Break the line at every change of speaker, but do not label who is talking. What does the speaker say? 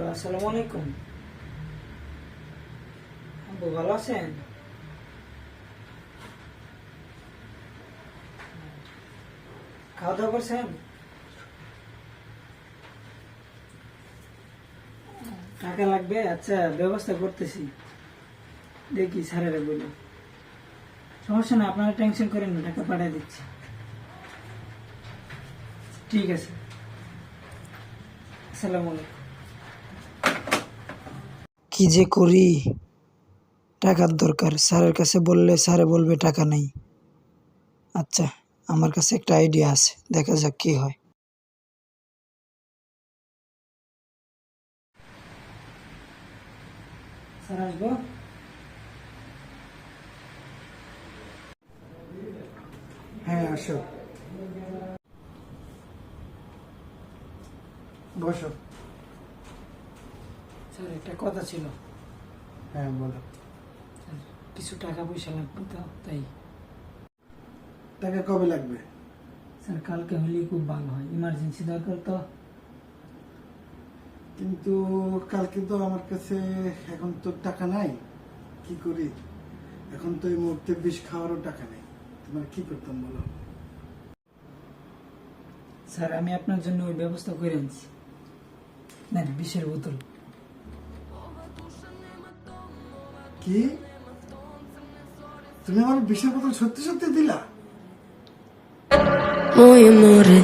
Hello, আসসালামু আলাইকুম। আব্বু ভালো আছেন? খাওয়া দাওয়া করছেন? টাকা লাগবে? আচ্ছা, ব্যবস্থা করতেছি। দেখি স্যারেরা বলি। সমস্যা না, আপনারা টেনশন করেন না, টাকা পাঠিয়ে দিচ্ছি। ঠিক আছে। আসসালামু আলাইকুম। কি যে করি, টাকার দরকার। স্যারের কাছে বললে স্যারে বলবে টাকা নেই। আচ্ছা, আমার কাছে একটা আইডিয়া আছে, দেখা যাক কি হয়। স্যার আসবো? হ্যাঁ, আসো, বসো। স্যার একটা কথা ছিল।
হ্যাঁ বলো।
স্যার, কিছু টাকা পয়সা লাগবে তো, তাই।
টাকা কবে লাগবে?
স্যার কালকে হলেই খুব ভালো হয়, ইমার্জেন্সি দরকার তো।
কিন্তু কালকে তো আমার কাছে এখন তো টাকা নাই, কি করি? এখন তো এই মুহূর্তে বিষ খাওয়ারও টাকা নেই। তোমার কি করতাম বলো?
স্যার আমি আপনার জন্য ওই ব্যবস্থা করে আনছি। নেন, বিষের বোতল।
কি, তুমি আমার বিষের বোতল সত্যি সত্যি দিলা?
Muy amore,